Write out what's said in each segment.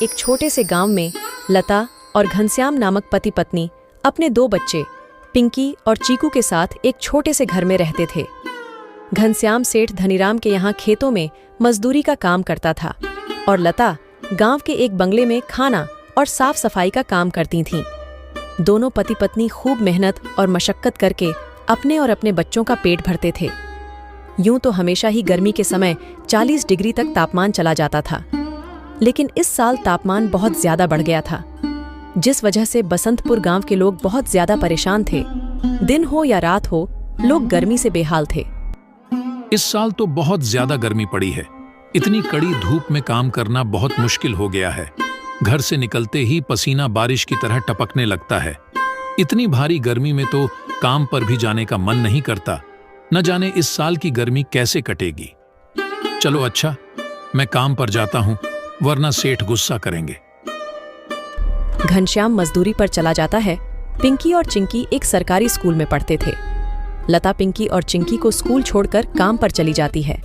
एक छोटे से गांव में लता और घनश्याम नामक पति पत्नी अपने 2 बच्चे पिंकी और चीकू के साथ एक छोटे से घर में रहते थे। घनश्याम सेठ धनीराम के यहाँ खेतों में मजदूरी का काम करता था और लता गांव के एक बंगले में खाना और साफ सफाई का काम करती थीं। दोनों पति पत्नी खूब मेहनत और मशक्कत करके अपने और अपने बच्चों का पेट भरते थे। यूं तो हमेशा ही गर्मी के समय 40 डिग्री तक तापमान चला जाता था, लेकिन इस साल तापमान बहुत ज्यादा बढ़ गया था, जिस वजह से बसंतपुर गांव के लोग बहुत ज्यादा परेशान थे। दिन हो या रात हो, लोग गर्मी से बेहाल थे। इस साल तो बहुत ज्यादा गर्मी पड़ी है। इतनी कड़ी धूप में काम करना बहुत मुश्किल हो गया है। घर से निकलते ही पसीना बारिश की तरह टपकने लगता है। इतनी भारी गर्मी में तो काम पर भी जाने का मन नहीं करता। न जाने इस साल की गर्मी कैसे कटेगी। चलो अच्छा, मैं काम पर जाता हूँ, वरना सेठ गुस्सा करेंगे। घनश्याम मजदूरी पर चला जाता है। पिंकी और चिंकी एक सरकारी स्कूल में पढ़ते थे। लता पिंकी और चिंकी को स्कूल छोड़कर काम पर चली जाती है।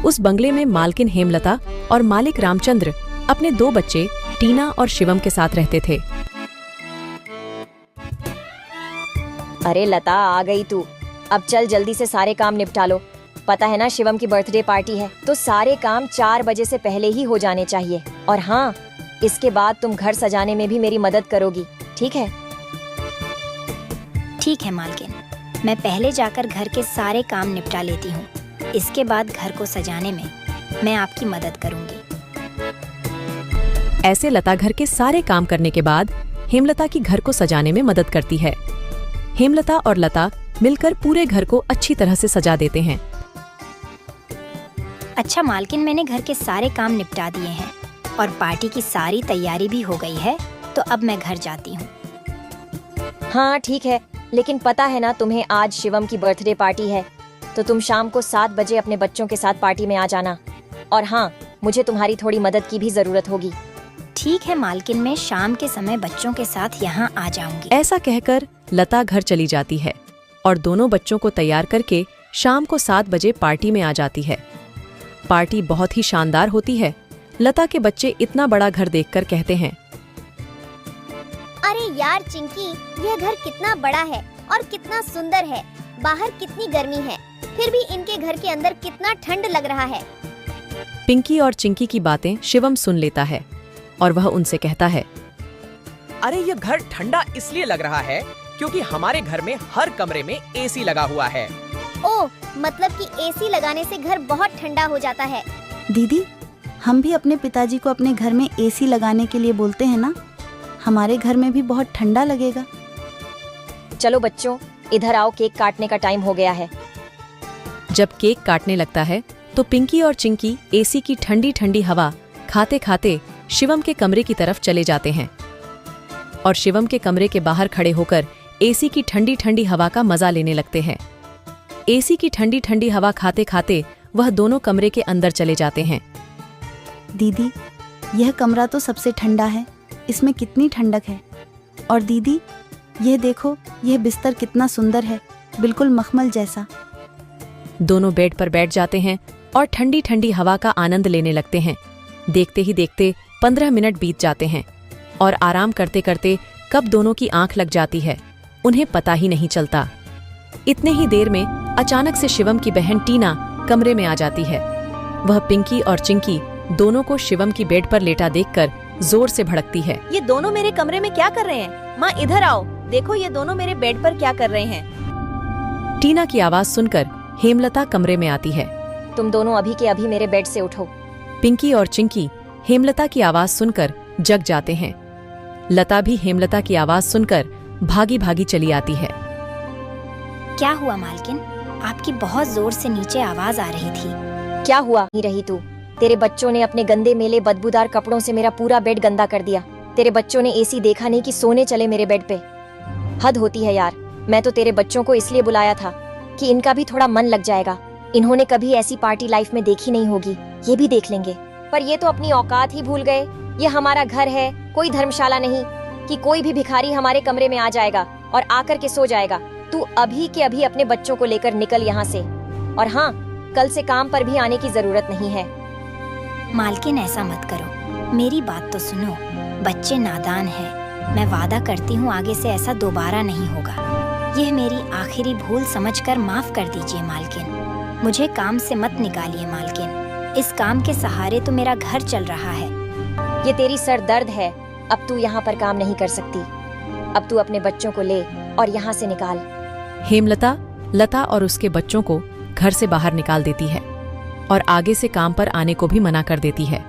उस बंगले में मालकिन हेमलता और मालिक रामचंद्र अपने 2 बच्चे टीना और शिवम के साथ रहते थे। अरे लता, आ गई तू। अब चल जल्दी से सारे काम निपटा लो। पता है ना, शिवम की बर्थडे पार्टी है, तो सारे काम 4 बजे से पहले ही हो जाने चाहिए। और हाँ, इसके बाद तुम घर सजाने में भी मेरी मदद करोगी, ठीक है? ठीक है मालकिन, मैं पहले जाकर घर के सारे काम निपटा लेती हूँ। इसके बाद घर को सजाने में मैं आपकी मदद करूँगी। ऐसे लता घर के सारे काम करने के बाद हेमलता की घर को सजाने में मदद करती है। हेमलता और लता मिलकर पूरे घर को अच्छी तरह से सजा देते हैं। अच्छा मालकिन, मैंने घर के सारे काम निपटा दिए हैं और पार्टी की सारी तैयारी भी हो गई है, तो अब मैं घर जाती हूँ। हाँ ठीक है, लेकिन पता है ना तुम्हें आज शिवम की बर्थडे पार्टी है, तो तुम शाम को 7 बजे अपने बच्चों के साथ पार्टी में आ जाना। और हाँ, मुझे तुम्हारी थोड़ी मदद की भी जरूरत होगी। ठीक है मालकिन, मैं शाम के समय बच्चों के साथ यहाँ आ जाऊंगी। ऐसा कहकर लता घर चली जाती है और दोनों बच्चों को तैयार करके शाम को 7 बजे पार्टी में आ जाती है। पार्टी बहुत ही शानदार होती है। लता के बच्चे इतना बड़ा घर देखकर कहते हैं, अरे यार चिंकी, यह घर कितना बड़ा है और कितना सुंदर है। बाहर कितनी गर्मी है, फिर भी इनके घर के अंदर कितना ठंड लग रहा है। पिंकी और चिंकी की बातें शिवम सुन लेता है और वह उनसे कहता है, अरे ये घर ठंडा इसलिए लग रहा है क्योंकि हमारे घर में हर कमरे में एसी लगा हुआ है। ओह, मतलब कि एसी लगाने से घर बहुत ठंडा हो जाता है। दीदी, हम भी अपने पिताजी को अपने घर में एसी लगाने के लिए बोलते हैं ना, हमारे घर में भी बहुत ठंडा लगेगा। चलो बच्चों, इधर आओ, केक काटने का टाइम हो गया है। जब केक काटने लगता है तो पिंकी और चिंकी एसी की ठंडी ठंडी हवा खाते खाते शिवम के कमरे की तरफ चले जाते हैं और शिवम के कमरे के बाहर खड़े होकर एसी की ठंडी ठंडी हवा का मजा लेने लगते हैं। एसी की ठंडी ठंडी हवा खाते खाते वह दोनों कमरे के अंदर चले जाते हैं। दीदी, यह कमरा तो सबसे ठंडा है, इसमें कितनी ठंडक है। और दीदी, यह देखो, यह बिस्तर कितना सुंदर है, बिल्कुल मखमल जैसा। दोनों बेड पर बैठ जाते हैं और ठंडी ठंडी हवा का आनंद लेने लगते हैं। देखते ही देखते 15 मिनट बीत जाते हैं और आराम करते करते कब दोनों की आंख लग जाती है, उन्हें पता ही नहीं चलता। इतने ही देर में अचानक से शिवम की बहन टीना कमरे में आ जाती है। वह पिंकी और चिंकी दोनों को शिवम की बेड पर लेटा देखकर जोर से भड़कती है। ये दोनों मेरे कमरे में क्या कर रहे हैं? माँ इधर आओ, देखो ये दोनों मेरे बेड पर क्या कर रहे हैं। टीना की आवाज सुनकर हेमलता कमरे में आती है। तुम दोनों अभी के अभी मेरे बेड से उठो। पिंकी और चिंकी हेमलता की आवाज सुनकर जग जाते हैं। लता भी हेमलता की आवाज सुनकर भागी भागी चली आती है। क्या हुआ मालकिन? आपकी बहुत जोर से नीचे आवाज आ रही थी। क्या हुआ ही रही तू? तेरे बच्चों ने अपने गंदे मेले बदबूदार कपड़ों से मेरा पूरा बेड गंदा कर दिया। तेरे बच्चों ने एसी देखा नहीं कि सोने चले मेरे बेड पे। हद होती है यार। मैं तो तेरे बच्चों को इसलिए बुलाया था कि इनका भी थोड़ा मन लग जाएगा। इन्होंने कभी ऐसी पार्टी लाइफ में देखी नहीं होगी, ये भी देख लेंगे। पर ये तो अपनी औकात ही भूल गए। ये हमारा घर है, कोई धर्मशाला नहीं कि कोई भी भिखारी हमारे कमरे में आ जाएगा और आकर के सो जाएगा। तू अभी के अभी अपने बच्चों को लेकर निकल यहाँ से। और हाँ, कल से काम पर भी आने की जरूरत नहीं है। मालकिन ऐसा मत करो, मेरी बात तो सुनो, बच्चे नादान हैं। मैं वादा करती हूँ आगे से ऐसा दोबारा नहीं होगा। यह मेरी आखिरी भूल समझकर माफ कर दीजिए मालकिन। मुझे काम से मत निकालिए मालकिन। इस काम के सहारे तो मेरा घर चल रहा है। ये तेरी सर दर्द है। अब तू यहाँ पर काम नहीं कर सकती। अब तू अपने बच्चों को ले और यहाँ से निकाल। हेमलता लता और उसके बच्चों को घर से बाहर निकाल देती है और आगे से काम पर आने को भी मना कर देती है।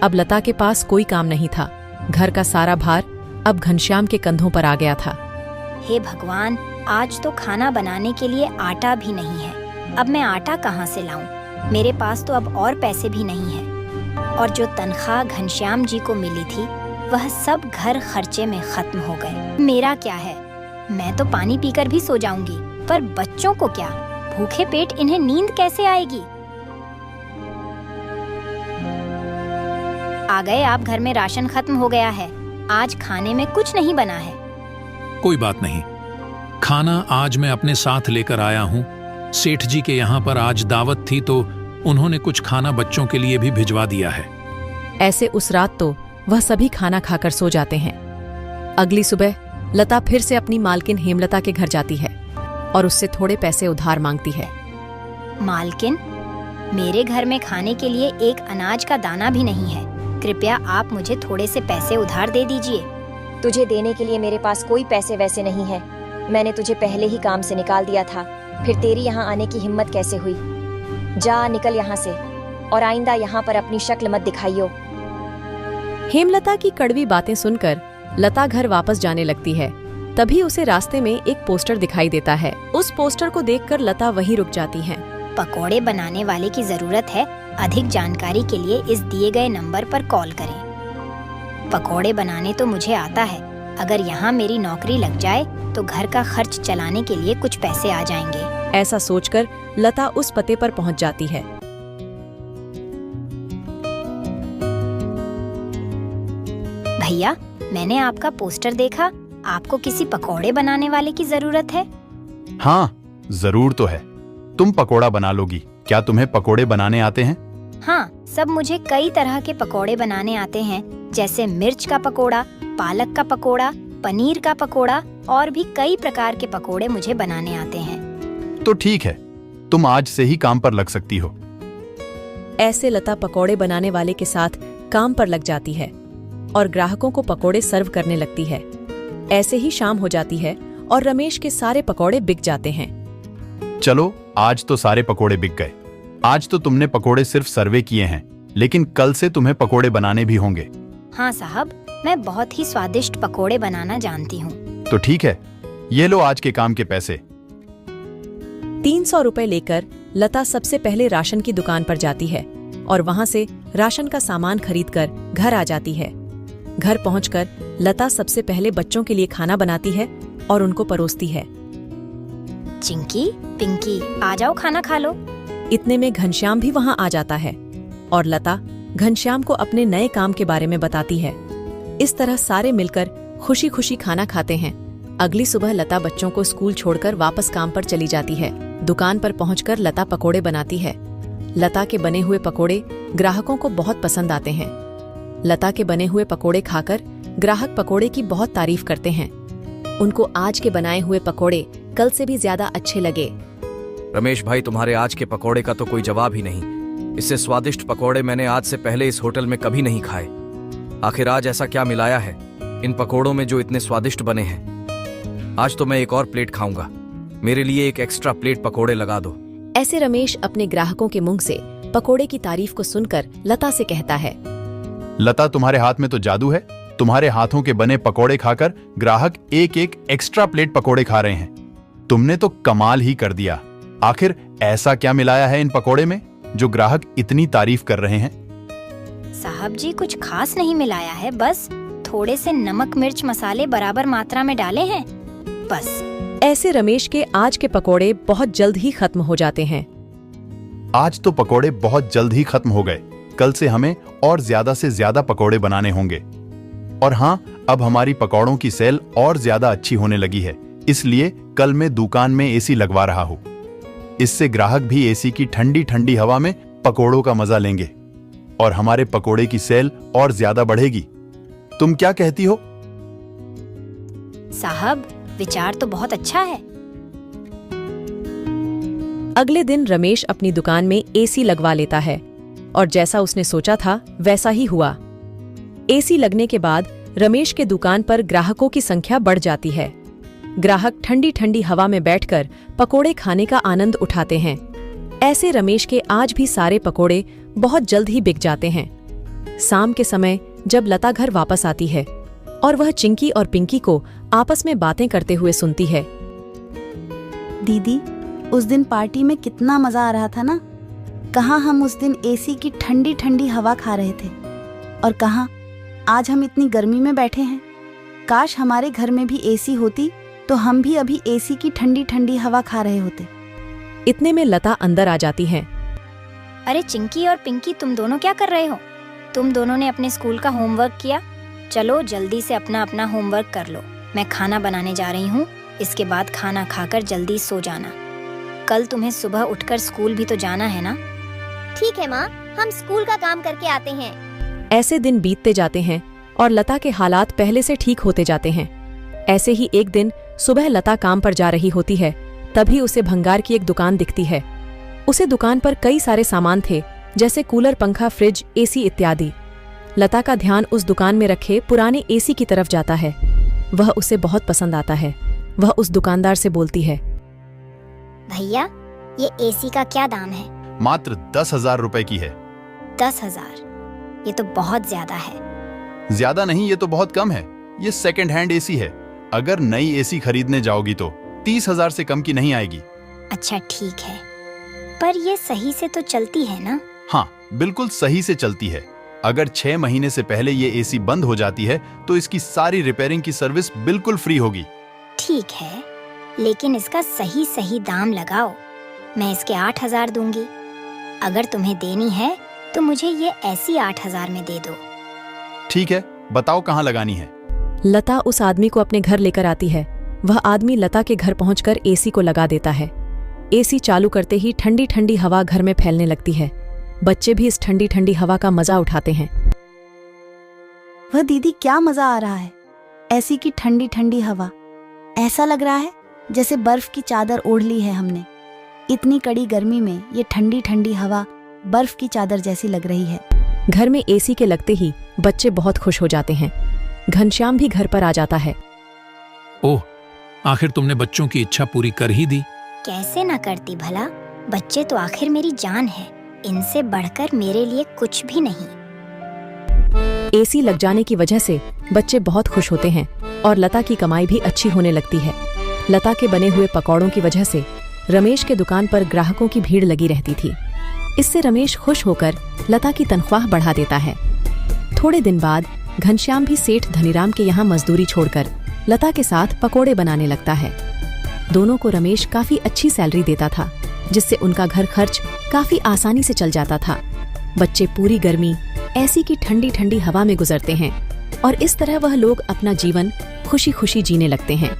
अब लता के पास कोई काम नहीं था। घर का सारा भार अब घनश्याम के कंधों पर आ गया था। हे भगवान, आज तो खाना बनाने के लिए आटा भी नहीं है। अब मैं आटा कहाँ से लाऊं? मेरे पास तो अब और पैसे भी नहीं हैं। और जो तनख्वाह घनश्याम जी को मिली थी वह सब घर खर्चे में खत्म हो गए। मेरा क्या है? मैं तो पानी पीकर भी सो जाऊंगी, पर बच्चों को क्या? भूखे पेट इन्हें नींद कैसे आएगी? आ गए आप। घर में राशन खत्म हो गया है। आज खाने में कुछ नहीं बना है। कोई बात नहीं, खाना आज मैं अपने साथ लेकर आया हूँ। सेठ जी के यहाँ पर आज दावत थी तो उन्होंने कुछ खाना बच्चों के लिए भी भिजवा दिया है। ऐसे उस रात तो वह सभी खाना खाकर सो जाते हैं। अगली सुबह लता फिर से अपनी मालकिन हेमलता के घर जाती है और उससे थोड़े पैसे उधार मांगती है। मालकिन, मेरे घर में खाने के लिए एक अनाज का दाना भी नहीं है। कृपया आप मुझे थोड़े से पैसे उधार दे दीजिए। तुझे देने के लिए मेरे पास कोई पैसे वैसे नहीं है। मैंने तुझे पहले ही काम से निकाल दिया था, फिर तेरी यहाँ आने की हिम्मत कैसे हुई? जा निकल यहाँ से और आइंदा यहाँ पर अपनी शक्ल मत दिखाइयो। हेमलता की कड़वी बातें सुनकर लता घर वापस जाने लगती है। तभी उसे रास्ते में एक पोस्टर दिखाई देता है। उस पोस्टर को देखकर लता वहीं रुक जाती है। पकोड़े बनाने वाले की जरूरत है। अधिक जानकारी के लिए इस दिए गए नंबर पर कॉल करें। पकोड़े बनाने तो मुझे आता है। अगर यहाँ मेरी नौकरी लग जाए तो घर का खर्च चलाने के लिए कुछ पैसे आ जाएंगे। ऐसा सोचकर लता उस पते पर पहुंच जाती है। भैया, मैंने आपका पोस्टर देखा। आपको किसी पकोड़े बनाने वाले की जरूरत है? हाँ, जरूर तो है। तुम पकोड़ा बना लोगी। क्या तुम्हें पकोड़े बनाने आते हैं? हाँ, सब मुझे कई तरह के पकोड़े बनाने आते हैं, जैसे मिर्च का पकोड़ा, पालक का पकोड़ा, पनीर का पकोड़ा और भी कई प्रकार के पकोड़े मुझे बनाने आते हैं। तो ठीक है, तुम आज से ही काम पर लग सकती हो। ऐसे लता पकोड़े बनाने वाले के साथ काम पर लग जाती है और ग्राहकों को पकोड़े सर्व करने लगती है। ऐसे ही शाम हो जाती है और रमेश के सारे पकोड़े बिक जाते हैं। चलो, आज तो सारे पकोड़े बिक गए। आज तो तुमने पकोड़े सिर्फ सर्वे किए हैं, लेकिन कल से तुम्हें पकोड़े बनाने भी होंगे। हाँ साहब, मैं बहुत ही स्वादिष्ट पकोड़े बनाना जानती हूँ। तो ठीक है, ये लो आज के काम के पैसे। 300 रुपए लेकर लता सबसे पहले राशन की दुकान पर जाती है और वहां से राशन का सामान खरीदकर घर आ जाती है। घर पहुंचकर लता सबसे पहले बच्चों के लिए खाना बनाती है और उनको परोसती है। चिंकी, पिंकी, आ जाओ, खाना खा लो। इतने में घनश्याम भी वहां आ जाता है और लता घनश्याम को अपने नए काम के बारे में बताती है। इस तरह सारे मिलकर खुशी खुशी खाना खाते हैं। अगली सुबह लता बच्चों को स्कूल छोड़कर वापस काम पर चली जाती है। दुकान पर पहुंचकर लता पकोड़े बनाती है। लता के बने हुए पकोड़े ग्राहकों को बहुत पसंद आते हैं। लता के बने हुए पकोड़े खाकर ग्राहक पकोड़े की बहुत तारीफ करते हैं। उनको आज के बनाए हुए पकोड़े कल से भी ज्यादा अच्छे लगे। रमेश भाई, तुम्हारे आज के पकोड़े का तो कोई जवाब ही नहीं। इससे स्वादिष्ट पकोड़े मैंने आज से पहले इस होटल में कभी नहीं खाए। आखिर आज ऐसा क्या मिलाया है इन पकोड़ों में जो इतने स्वादिष्ट बने हैं? आज तो मैं एक और प्लेट खाऊंगा। मेरे लिए एक एक्स्ट्रा प्लेट पकोड़े लगा दो। ऐसे रमेश अपने ग्राहकों के मुंह से पकोड़े की तारीफ को सुनकर लता से कहता है। लता, तुम्हारे हाथ में तो जादू है। तुम्हारे हाथों के बने पकोड़े खाकर ग्राहक एक एक एक्स्ट्रा प्लेट पकोड़े खा रहे हैं। तुमने तो कमाल ही कर दिया। आखिर ऐसा क्या मिलाया है इन पकोड़े में जो ग्राहक इतनी तारीफ कर रहे हैं? साहब जी, कुछ खास नहीं मिलाया है, बस थोड़े से नमक मिर्च मसाले बराबर मात्रा में डाले हैं, बस। ऐसे रमेश के आज के पकोड़े बहुत जल्द ही खत्म हो जाते हैं। आज तो पकोड़े बहुत जल्द ही खत्म हो गए। कल से हमें और ज्यादा से ज्यादा पकोड़े बनाने होंगे। और हाँ, अब हमारी पकौड़ों की सेल और ज्यादा अच्छी होने लगी है, इसलिए कल मैं दुकान में एसी लगवा रहा हूँ। इससे ग्राहक भी एसी की ठंडी ठंडी हवा में पकोड़ों का मजा लेंगे। और हमारे पकोड़े की सेल और ज्यादा बढ़ेगी। तुम क्या कहती हो? साहब, विचार तो बहुत अच्छा है। अगले दिन रमेश अपनी दुकान में एसी लगवा लेता है और जैसा उसने सोचा था वैसा ही हुआ। एसी लगने के बाद रमेश के दुकान पर ग्राहकों की संख्या बढ़ जाती है। ग्राहक ठंडी ठंडी हवा में बैठकर पकोड़े खाने का आनंद उठाते हैं। ऐसे रमेश के आज भी सारे पकोड़े बहुत जल्द ही बिक जाते हैं। शाम के समय जब लता घर वापस आती है और वह चिंकी और पिंकी को आपस में बातें करते हुए सुनती है। दीदी, उस दिन पार्टी में कितना मजा आ रहा था ना। कहाँ हम उस दिन एसी की ठंडी ठंडी हवा खा रहे थे और कहाँ आज हम इतनी गर्मी में बैठे हैं। काश हमारे घर में भी एसी होती तो हम भी अभी एसी की ठंडी ठंडी हवा खा रहे होते। इतने में लता अंदर आ जाती है। अरे चिंकी और पिंकी, तुम दोनों क्या कर रहे हो? तुम दोनों ने अपने स्कूल का होमवर्क किया? चलो जल्दी से अपना अपना होमवर्क कर लो। मैं खाना बनाने जा रही हूँ। इसके बाद खाना खाकर जल्दी सो जाना। कल तुम्हें सुबह उठकर स्कूल भी तो जाना है ना। ठीक है माँ, हम स्कूल का काम करके आते हैं। ऐसे दिन बीतते जाते हैं और लता के हालात पहले से ठीक होते जाते हैं। ऐसे ही एक दिन सुबह लता काम पर जा रही होती है, तभी उसे भंगार की एक दुकान दिखती है। उसे दुकान पर कई सारे सामान थे, जैसे कूलर, पंखा, फ्रिज, एसी इत्यादि। लता का ध्यान उस दुकान में रखे पुराने एसी की तरफ जाता है। वह उसे बहुत पसंद आता है। वह उस दुकानदार से बोलती है, भैया, ये एसी का क्या दाम है? मात्र 10,000 रुपए की है। 10,000? ये तो बहुत ज्यादा है। ज्यादा नहीं, ये तो बहुत कम है। ये सेकंड हैंड एसी है। अगर नई एसी खरीदने जाओगी तो 30,000 से कम की नहीं आएगी। अच्छा ठीक है, पर ये सही से तो चलती है ना? हाँ, बिल्कुल सही से चलती है। अगर 6 महीने से पहले ये एसी बंद हो जाती है तो इसकी सारी रिपेयरिंग की सर्विस बिल्कुल फ्री होगी। ठीक है, लेकिन इसका सही सही दाम लगाओ। मैं इसके 8,000 दूंगी। अगर तुम्हें देनी है तो मुझे ये ऐसी 8,000 में दे दो। ठीक है, बताओ कहाँ लगानी है। लता उस आदमी को अपने घर लेकर आती है। वह आदमी लता के घर पहुंचकर एसी को लगा देता है। एसी चालू करते ही ठंडी ठंडी हवा घर में फैलने लगती है। बच्चे भी इस ठंडी ठंडी हवा का मजा उठाते हैं। वह दीदी, क्या मजा आ रहा है। एसी की ठंडी ठंडी हवा, ऐसा लग रहा है जैसे बर्फ की चादर ओढ़ ली है हमने। इतनी कड़ी गर्मी में ये ठंडी ठंडी हवा बर्फ की चादर जैसी लग रही है। घर में एसी के लगते ही बच्चे बहुत खुश हो जाते हैं। घनश्याम भी घर पर आ जाता है। ओह, आखिर तुमने बच्चों की इच्छा पूरी कर ही दी। कैसे ना करती भला। बच्चे तो आखिर मेरी जान है। इनसे बढ़कर मेरे लिए कुछ भी नहीं। एसी लग जाने की वजह से बच्चे बहुत खुश होते हैं और लता की कमाई भी अच्छी होने लगती है। लता के बने हुए पकौड़ों की वजह से रमेश के दुकान पर ग्राहकों की भीड़ लगी रहती थी। इससे रमेश खुश होकर लता की तनख्वाह बढ़ा देता है। थोड़े दिन बाद घनश्याम भी सेठ धनीराम के यहाँ मजदूरी छोड़कर लता के साथ पकोड़े बनाने लगता है। दोनों को रमेश काफी अच्छी सैलरी देता था, जिससे उनका घर खर्च काफी आसानी से चल जाता था। बच्चे पूरी गर्मी एसी की ठंडी ठंडी हवा में गुजरते हैं और इस तरह वह लोग अपना जीवन खुशी खुशी जीने लगते हैं।